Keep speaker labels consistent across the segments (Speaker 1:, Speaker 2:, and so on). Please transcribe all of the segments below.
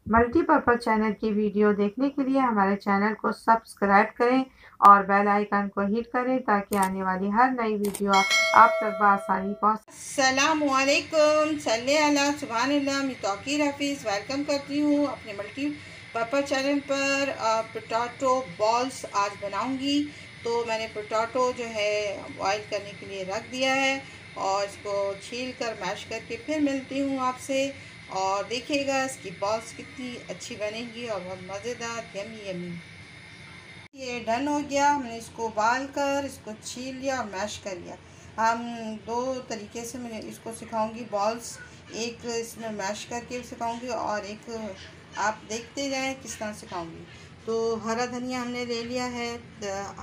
Speaker 1: Multipurpose channel की video देखने के लिए हमारे चैनल को सब्सक्राइब करें और बेल आइकन को हिट करें ताकि आने वाली हर नई वीडियो आप तक बआसानी पहुँच।
Speaker 2: अस्सलामुअलैकुम, सल्ले अला सुभानअल्लाह। मैं तौकीर हफीज़ वेलकम करती हूँ अपने मल्टीपर्पज़ चैनल पर। पोटैटो बॉल्स आज बनाऊँगी। तो मैंने पोटैटो जो है बॉयल करने के लिए रख दिया है और इसको छील कर मैश करके फिर मिलती हूँ आपसे। और देखिएगा इसकी बॉल्स कितनी अच्छी बनेंगी और बहुत मज़ेदार, यमी यमी। ये डन हो गया। हमने इसको उबाल कर इसको छील लिया और मैश कर लिया। हम दो तरीके से मैं इसको सिखाऊंगी बॉल्स। एक इसमें मैश करके सिखाऊंगी और एक आप देखते जाएं किस तरह सिखाऊंगी। तो हरा धनिया हमने ले लिया है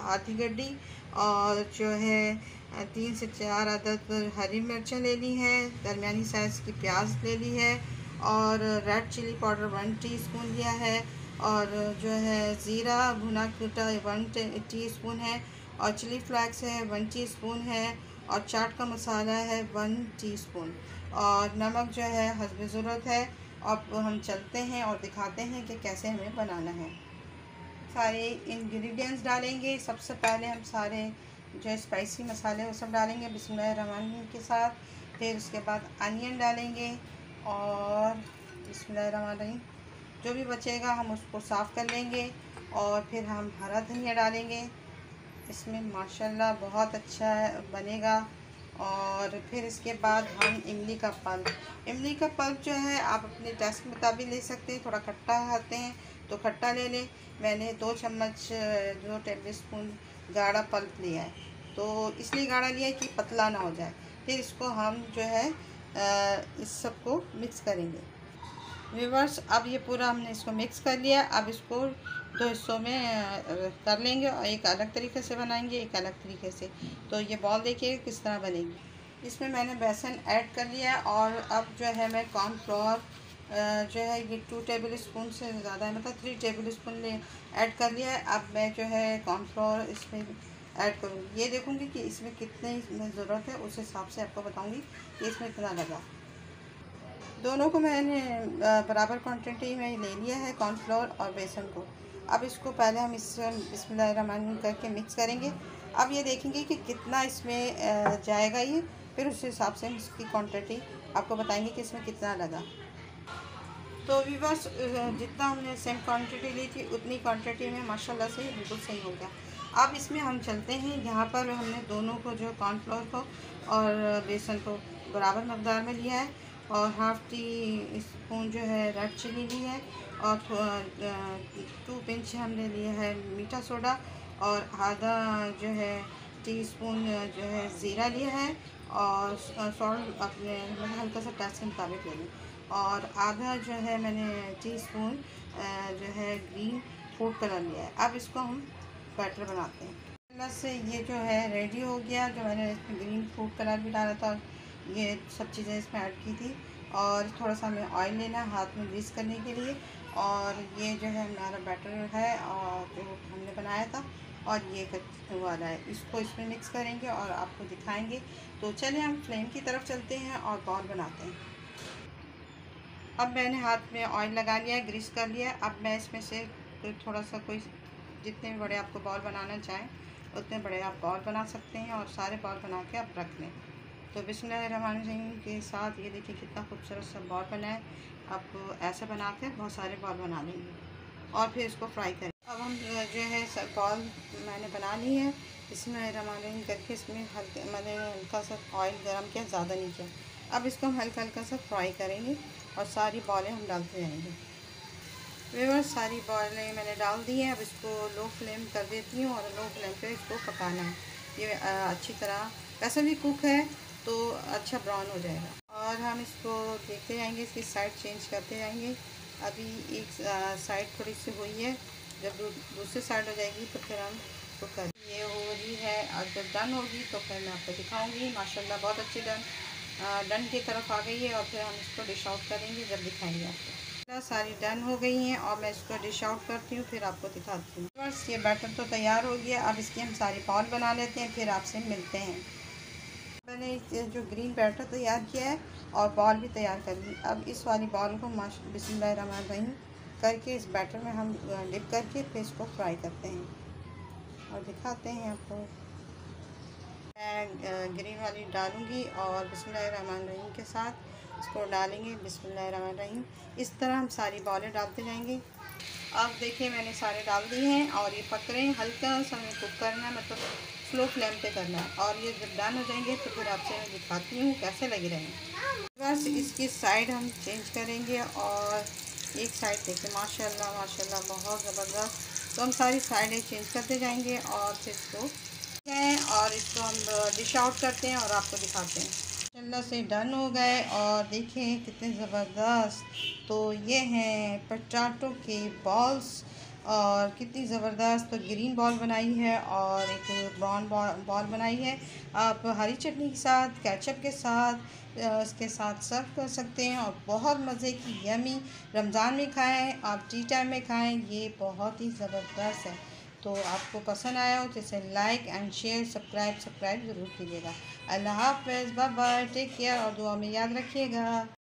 Speaker 2: आधी गड्डी, और जो है 3 से 4 अदद हरी मिर्चें ले ली हैं, दरमियानी साइज़ की प्याज ले ली है, और रेड चिली पाउडर 1 टीस्पून लिया है, और जो है ज़ीरा भुना कूटा 1 टीस्पून है, और चिली फ्लेक्स है 1 टीस्पून है, और चाट का मसाला है 1 टीस्पून, और नमक जो है हस्ब ज़रूरत है। अब हम चलते हैं और दिखाते हैं कि कैसे हमें बनाना है। सारे इंग्रेडिएंट्स डालेंगे। सबसे पहले हम सारे जो स्पाइसी मसाले वो सब डालेंगे बिस्मिल्लाहिर्रहमानिर्रहीम के साथ। फिर उसके बाद अनियन डालेंगे और बिस्मिल्लाहिर्रहमानिर्रहीम जो भी बचेगा हम उसको साफ़ कर लेंगे। और फिर हम हरा धनिया डालेंगे इसमें, माशाल्लाह बहुत अच्छा बनेगा। और फिर इसके बाद हम इमली का पल्प जो है आप अपने टेस्ट के मुताबिक ले सकते हैं। थोड़ा खट्टा खाते हैं तो खट्टा ले लें। मैंने 2 चम्मच 2 टेबल स्पून गाढ़ा पल्प लिया है, तो इसलिए गाढ़ा लिया है कि पतला ना हो जाए। फिर इसको हम जो है इस सब को मिक्स करेंगे। व्यूअर्स, अब ये पूरा हमने इसको मिक्स कर लिया। अब इसको 2 हिस्सों में कर लेंगे, और एक अलग तरीके से बनाएंगे, एक अलग तरीके से। तो ये बॉल देखिए किस तरह बनेगी। इसमें मैंने बेसन ऐड कर लिया, और अब जो है मैं कॉर्नफ्लोर जो है ये 2 टेबल स्पून से ज़्यादा है, मतलब 3 टेबल स्पून ऐड कर लिया है। अब मैं जो है कॉर्नफ्लोर इसमें ऐड करूँगी। ये देखूँगी कि इसमें कितनी ज़रूरत है, उस हिसाब से आपको बताऊँगी कि इसमें इतना लगा। दोनों को मैंने बराबर क्वांटिटी में ले लिया है, कॉर्नफ्लोर और बेसन को। अब इसको पहले हम इसमें बिस्मिल्लाहिर्रहमानिर्रहीम करके मिक्स करेंगे। अब ये देखेंगे कि कितना इसमें जाएगा ये, फिर उस हिसाब से हम इसकी क्वांटिटी आपको बताएंगे कि इसमें कितना लगा। तो व्यूअर्स, जितना हमने सेम क्वांटिटी ली थी उतनी क्वांटिटी में माशाल्लाह से बिल्कुल सही हो गया। अब इसमें हम चलते हैं, यहाँ पर हमने दोनों को जो कॉर्नफ्लोर को और बेसन को बराबर मकदार में लिया है, और हाफ़ टी स्पून जो है रेड चिली ली है, और 2 पिंच हमने लिया है मीठा सोडा, और आधा जो है टीस्पून जो है ज़ीरा लिया है, और सॉल्ट अपने हल्का सा टेस्ट के मुताबिक ले लें, और आधा जो है मैंने टीस्पून जो है ग्रीन फूड कलर लिया है। अब इसको हम बैटर बनाते हैं। प्लस से ये जो है रेडी हो गया। जो मैंने इसमें ग्रीन फूड कलर भी डाला था, ये सब चीज़ें इसमें ऐड की थी, और थोड़ा सा हमें ऑयल लेना हाथ में ग्रीस करने के लिए। और ये जो है हमारा बैटर है और जो हमने बनाया था, और ये वाला है, इसको इसमें मिक्स करेंगे और आपको दिखाएंगे। तो चलिए हम फ्लेम की तरफ चलते हैं और बॉल बनाते हैं। अब मैंने हाथ में ऑयल लगा लिया है, ग्रीस कर लिया है। अब मैं इसमें से थोड़ा सा कोई जितने भी बड़े आपको बॉल बनाना चाहें उतने बड़े आप बॉल बना सकते हैं, और सारे बॉल बना के आप रख लें। तो बिस्मिल्लाहिर्रहमानिर्रहीम के साथ ये देखिए कितना खूबसूरत सा बॉल बना है। आप ऐसे बना के बहुत सारे बॉल बना लेंगे और फिर इसको फ्राई करें। अब हम जो है सब बॉल मैंने बना ली है। बिस्मिल्लाहिर्रहमानिर्रहीम करके इसमें मैंने हल्का सा ऑयल गर्म किया, ज़्यादा नहीं किया। अब इसको हम हल्का हल्का सा फ्राई करेंगे और सारी बॉलें हम डालते जाएंगे। व्यूअर्स, सारी बॉलें मैंने डाल दी हैं। अब इसको लो फ्लेम कर देती हूँ, और लो फ्लेम पे इसको पकाना है। ये अच्छी तरह वैसे भी कुक है तो अच्छा ब्राउन हो जाएगा, और हम इसको देखते जाएंगे, इसकी साइड चेंज करते जाएंगे। अभी एक साइड थोड़ी सी हुई है, जब दूसरी साइड हो जाएगी तो फिर हम कुक कर ये हो रही है, और जब डन होगी तो फिर मैं आपको दिखाऊँगी। माशाल्लाह बहुत अच्छी डन की तरफ आ गई है, और फिर हम इसको डिश आउट करेंगे जब दिखाएंगे आपको। सारी डन हो गई हैं, और मैं इसको डिश आउट करती हूँ, फिर आपको दिखाती हूँ। बस ये बैटर तो तैयार हो गया। अब इसकी हम सारी बॉल बना लेते हैं, फिर आपसे मिलते हैं। मैंने जो ग्रीन बैटर तैयार किया है और बॉल भी तैयार कर ली। अब इस वाली बॉल को बिस्मिल्लाहिर्रहमानिर्रहीम करके इस बैटर में हम डिप करके फिर इसको फ्राई करते हैं और दिखाते हैं आपको। मैं ग्रीन वाली डालूँगी और बिस्मिल्लाहिर्रहमानिर्रहीम के साथ इसको डालेंगे। बिस्मिल्लाहिर्रहमानिर्रहीम। इस तरह हम सारी बॉलें डालते जाएंगे। अब देखिए मैंने सारे डाल दिए हैं और ये पक रहे हैं। हल्का सा हमें कुक करना है, मतलब स्लो फ्लेम पे करना है। और ये जब डन हो जाएंगे तो फिर आपसे मैं दिखाती हूँ कैसे लगे रहेंगे। बस इसकी साइड हम चेंज करेंगे और एक साइड देखिए माशाल्लाह माशाल्लाह बहुत ज़बरदस्त। तो हम सारी साइडें चेंज करते जाएंगे और फिर इसको और इसको हम डिश आउट करते हैं और आपको दिखाते हैं। माशाल्लाह से डन हो गए और देखें कितने ज़बरदस्त। तो ये हैं पोटैटो के बॉल्स और कितनी ज़बरदस्त। तो ग्रीन बॉल बनाई है और एक ब्राउन बॉल बनाई है। आप हरी चटनी के साथ, केचप के साथ इसके साथ सर्व कर सकते हैं और बहुत मज़े की यमी रमज़ान में खाएं, आप टी टाइम में खाएं, ये बहुत ही ज़बरदस्त है। तो आपको पसंद आया हो तो इसे लाइक एंड शेयर सब्सक्राइब ज़रूर कीजिएगा। अल्लाह हाफ़िज़, बाय बाय, टेक केयर और दुआ में याद रखिएगा।